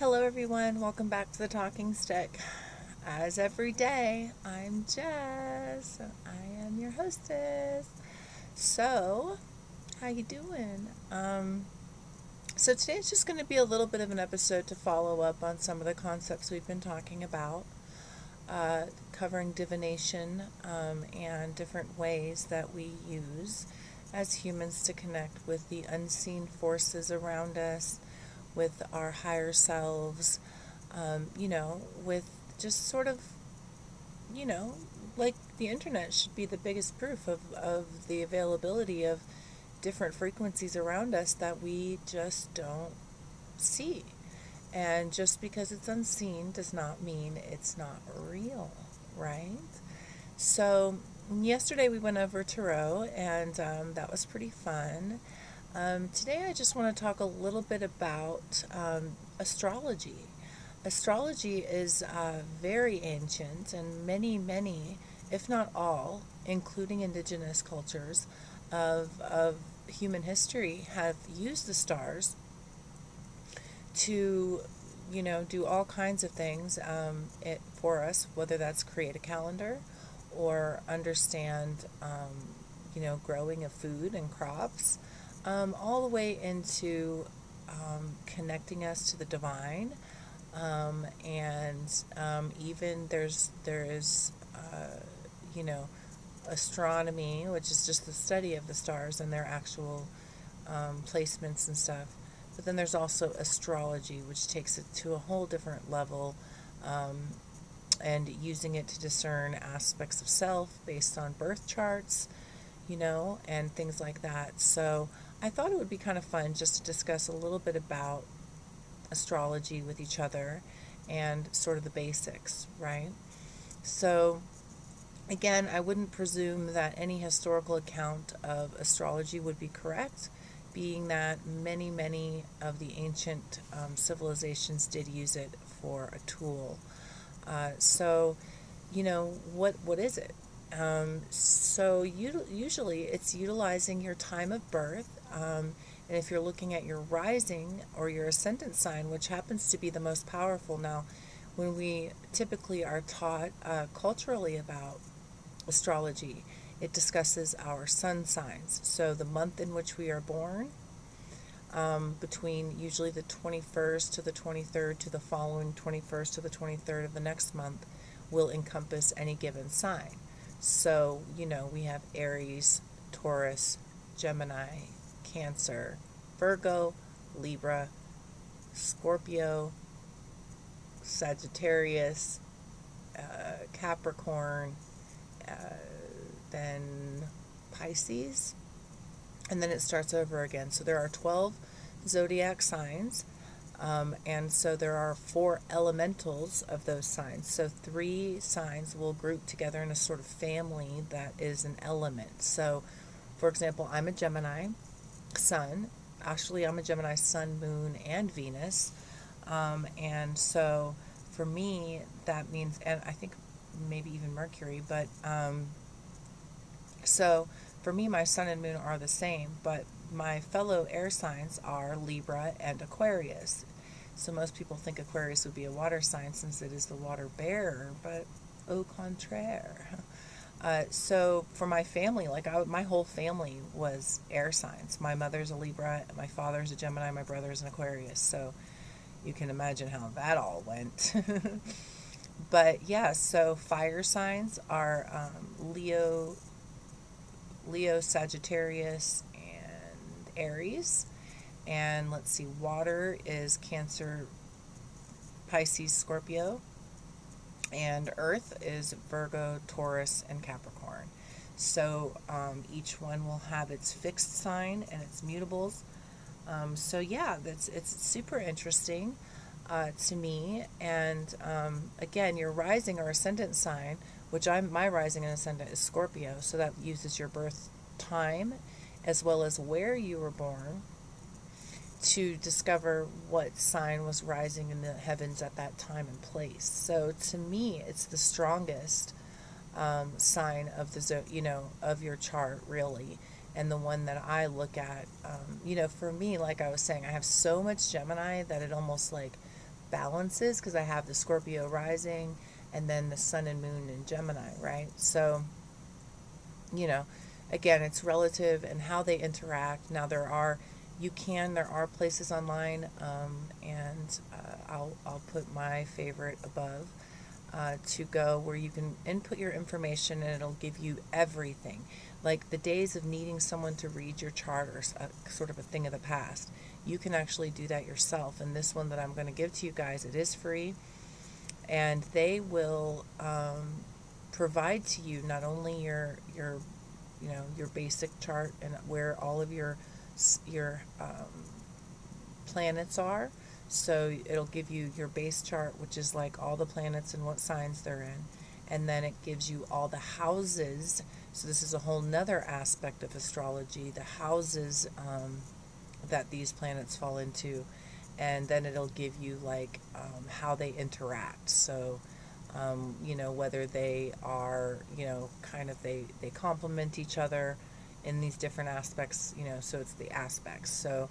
Hello, everyone. Welcome back to the Talking Stick. As every day, I'm Jess. I am your hostess. So, how you doing? So today is just going to be a little bit of an episode to follow up on some of the concepts we've been talking about, covering divination and different ways that we use as humans to connect with the unseen forces around us, with our higher selves, with just sort of, you know, like the internet should be the biggest proof of the availability of different frequencies around us that we just don't see. And just because it's unseen does not mean it's not real, right? So, yesterday we went over tarot, and that was pretty fun. Today, I just want to talk a little bit about astrology. Astrology is very ancient, and many, if not all, including indigenous cultures of human history, have used the stars to, do all kinds of things for us, whether that's create a calendar or understand, growing of food and crops, all the way into connecting us to the divine, and even there is, you know, astronomy, which is just the study of the stars and their actual placements and stuff. But then there's also astrology, which takes it to a whole different level, um, and using it to discern aspects of self based on birth charts, and things like that. So I thought it would be kind of fun just to discuss a little bit about astrology with each other and sort of the basics, right? So, again, I wouldn't presume that any historical account of astrology would be correct, being that many of the ancient civilizations did use it for a tool. So, what is it? Usually it's utilizing your time of birth, and if you're looking at your rising or your ascendant sign, which happens to be the most powerful. Now, when we typically are taught culturally about astrology, it discusses our sun signs. So the month in which we are born, between usually the 21st to the 23rd to the following 21st to the 23rd of the next month, will encompass any given sign. So, we have Aries, Taurus, Gemini, Cancer, Virgo, Libra, Scorpio, Sagittarius, Capricorn, uh, then Pisces, and then it starts over again. So there are 12 zodiac signs, and so there are 4 elementals of those signs. So 3 signs will group together in a sort of family that is an element. So, for example, I'm a Gemini sun. Actually, I'm a Gemini sun, moon, and Venus. And so for me, that means, and I think maybe even Mercury, but so for me, my sun and moon are the same, but my fellow air signs are Libra and Aquarius. So most people think Aquarius would be a water sign since it is the water bearer, but au contraire. So for my family, my whole family was air signs. My mother's a Libra, my father's a Gemini, my brother's an Aquarius. So you can imagine how that all went. But yeah, so fire signs are Leo, Sagittarius, and Aries. And let's see, water is Cancer, Pisces, Scorpio. And earth is Virgo, Taurus, and Capricorn. So each one will have its fixed sign and its mutables. So yeah, it's super interesting to me. And again, your rising or ascendant sign, which my rising and ascendant is Scorpio, so that uses your birth time as well as where you were born to discover what sign was rising in the heavens at that time and place. So to me, it's the strongest sign of of your chart, really, and the one that I look at. For me, like I was saying, I have so much Gemini that it almost like balances because I have the Scorpio rising and then the sun and moon in Gemini, right? So, you know, again, it's relative and how they interact. Now, there are places online, and I'll put my favorite above, to go where you can input your information and it'll give you everything. Like the days of needing someone to read your chart or sort of a thing of the past, you can actually do that yourself. And this one that I'm going to give to you guys, it is free, and they will provide to you not only your basic chart and where all of your planets are. So it'll give you your base chart, which is like all the planets and what signs they're in. And then it gives you all the houses. So this is a whole nother aspect of astrology, the houses that these planets fall into. And then it'll give you like how they interact. So, whether they are, kind of they complement each other in these different aspects, so it's the aspects. So,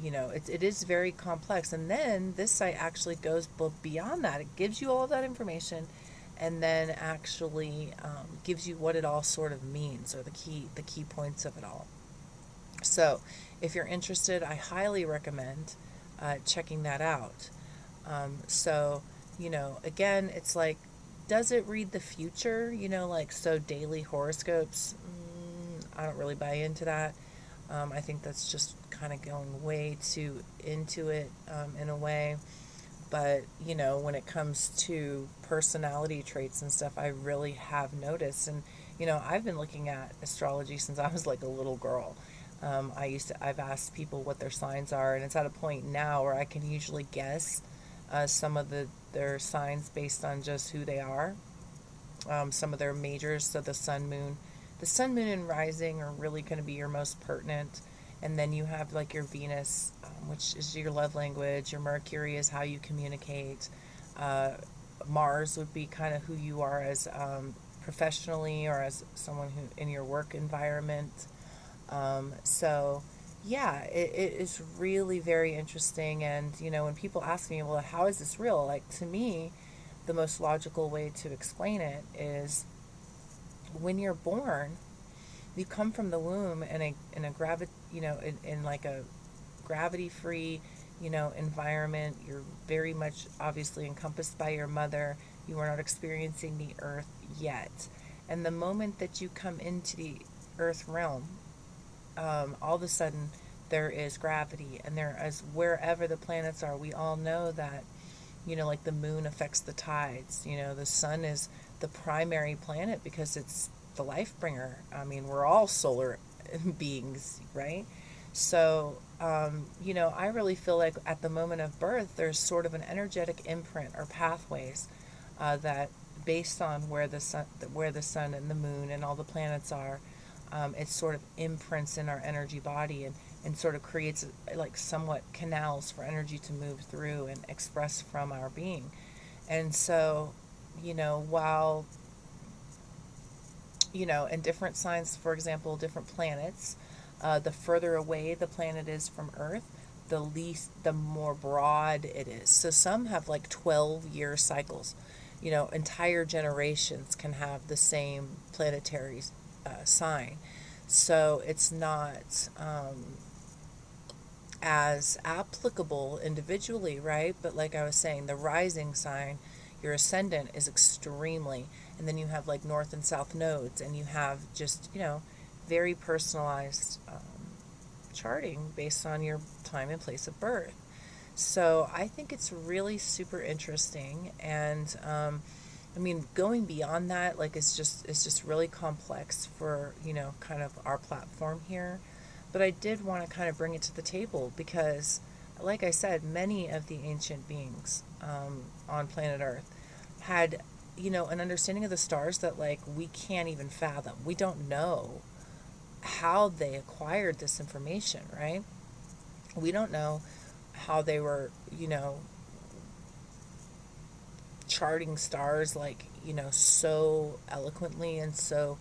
it is very complex. And then this site actually goes beyond that. It gives you all that information and then actually gives you what it all sort of means, or the key points of it all. So if you're interested, I highly recommend checking that out. Again, it's like, does it read the future? So daily horoscopes, I don't really buy into that. I think that's just kind of going way too into it in a way. But, when it comes to personality traits and stuff, I really have noticed. And, I've been looking at astrology since I was like a little girl. I've asked people what their signs are, and it's at a point now where I can usually guess some of their signs based on just who they are. Some of their majors, so the sun, moon, and rising are really going to be your most pertinent. And then you have like your Venus, which is your love language. Your Mercury is how you communicate. Mars would be kind of who you are as professionally, or as someone who in your work environment. It is really very interesting. And, when people ask me, well, how is this real? Like, to me, the most logical way to explain it is when you're born, you come from the womb in in like a gravity-free, environment. You're very much obviously encompassed by your mother. You are not experiencing the earth yet. And the moment that you come into the earth realm, all of a sudden there is gravity, and there is, wherever the planets are, we all know that, like the moon affects the tides. The sun is the primary planet because it's the life bringer. I mean, we're all solar beings, right? So, I really feel like at the moment of birth, there's sort of an energetic imprint or pathways that, based on where the sun and the moon and all the planets are, it sort of imprints in our energy body, and sort of creates like somewhat canals for energy to move through and express from our being. And so, while, in different signs, for example, different planets, the further away the planet is from Earth, the more broad it is. So some have like 12-year cycles. Entire generations can have the same planetary sign. So it's not as applicable individually, right? But like I was saying, the rising sign, your ascendant, is extremely, and then you have like north and south nodes, and you have just, very personalized charting based on your time and place of birth. So I think it's really super interesting. And going beyond that, like, it's just really complex for, kind of our platform here. But I did want to kind of bring it to the table because, like I said, many of the ancient beings on planet Earth had, an understanding of the stars that, like, we can't even fathom. We don't know how they acquired this information, right? We don't know how they were, charting stars, like, so eloquently and so,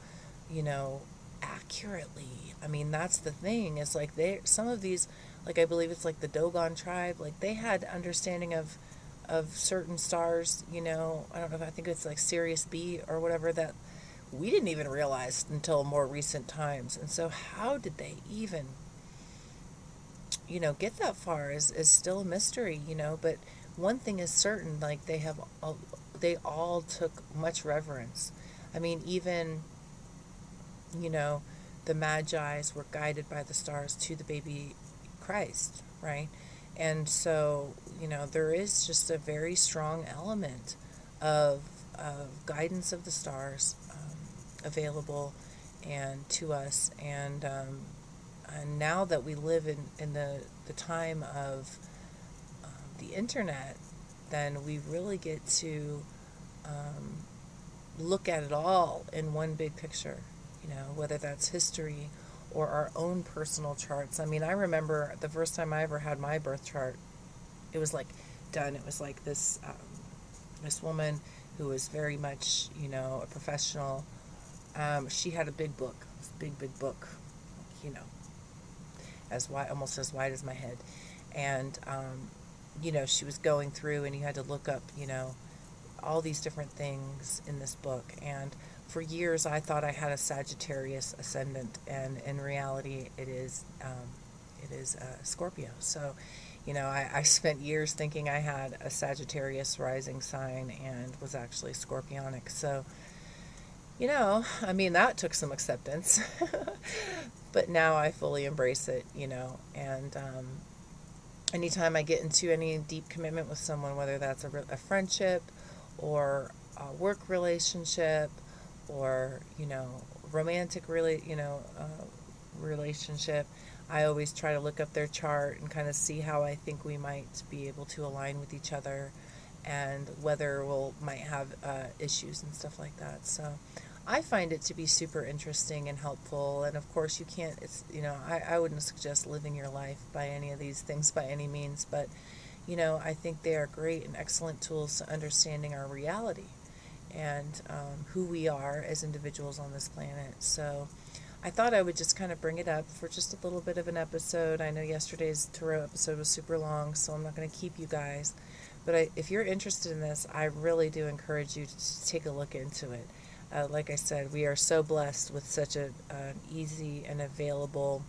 accurately. I mean, that's the thing, is like, some of these like I believe it's like the Dogon tribe, like they had understanding of certain stars, you know. I don't know if I think it's like Sirius B or whatever, that we didn't even realize until more recent times. And so how did they even, you know, get that far is still a mystery, you know. But one thing is certain, like they all took much reverence. I mean, even, you know, the Magi's were guided by the stars to the baby Christ, right? And so, you know, there is just a very strong element of, guidance of the stars, available and to us. And now that we live in the time of, the internet, then we really get to, um, look at it all in one big picture, you know, whether that's history or our own personal charts. I mean, I remember the first time I ever had my birth chart, it was like done. It was like this woman who was very much, you know, a professional. She had a big book, this big book, you know, as wide, almost as wide as my head. And, you know, she was going through, and you had to look up, you know, all these different things in this book. And for years, I thought I had a Sagittarius ascendant, and in reality, it is Scorpio. So, you know, I spent years thinking I had a Sagittarius rising sign and was actually Scorpionic. So, you know, I mean, that took some acceptance, but now I fully embrace it, you know. And anytime I get into any deep commitment with someone, whether that's a friendship or a work relationship or, you know, romantic relationship, I always try to look up their chart and kind of see how I think we might be able to align with each other, and whether we'll might have, issues and stuff like that. So I find it to be super interesting and helpful. And of course, you can't, it's, you know, I wouldn't suggest living your life by any of these things by any means, but, you know, I think they are great and excellent tools to understanding our reality and, who we are as individuals on this planet. So I thought I would just kind of bring it up for just a little bit of an episode. I know yesterday's tarot episode was super long, so I'm not going to keep you guys. But if you're interested in this, I really do encourage you to take a look into it. Like I said, we are so blessed with such an easy and available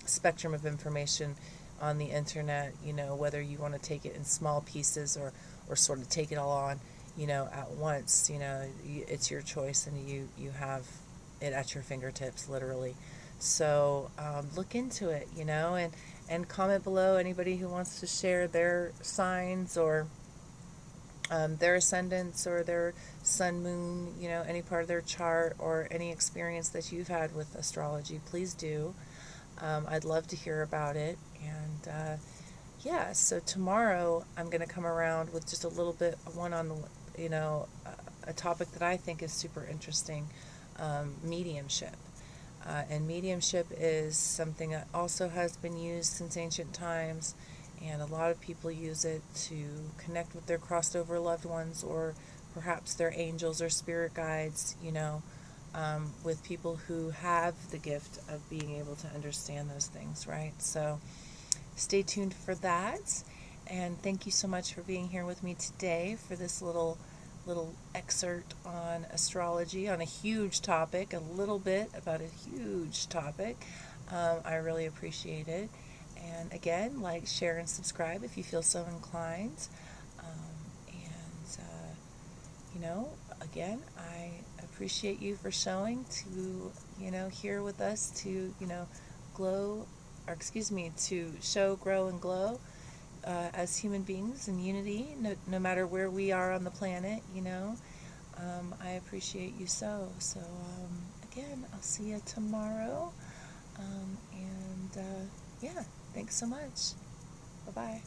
spectrum of information on the internet, you know, whether you want to take it in small pieces or sort of take it all on, you know, at once, you know, it's your choice, and you have it at your fingertips, literally. So look into it, you know, and comment below anybody who wants to share their signs or, their ascendants or their sun, moon, you know, any part of their chart or any experience that you've had with astrology. Please do. I'd love to hear about it. And yeah, so tomorrow I'm going to come around with just a little bit, one on the, you know, a topic that I think is super interesting, mediumship. And mediumship is something that also has been used since ancient times, and a lot of people use it to connect with their crossed over loved ones, or perhaps their angels or spirit guides, you know, with people who have the gift of being able to understand those things, right? So stay tuned for that. And thank you so much for being here with me today for this little excerpt on astrology, on a huge topic, a little bit about a huge topic. I really appreciate it. And again, like, share, and subscribe if you feel so inclined. You know, again, I appreciate you for showing to, you know, here with us to, you know, to show, grow, and glow, as human beings in unity, no matter where we are on the planet, you know. I appreciate you so. So, again, I'll see you tomorrow. Yeah, thanks so much. Bye-bye.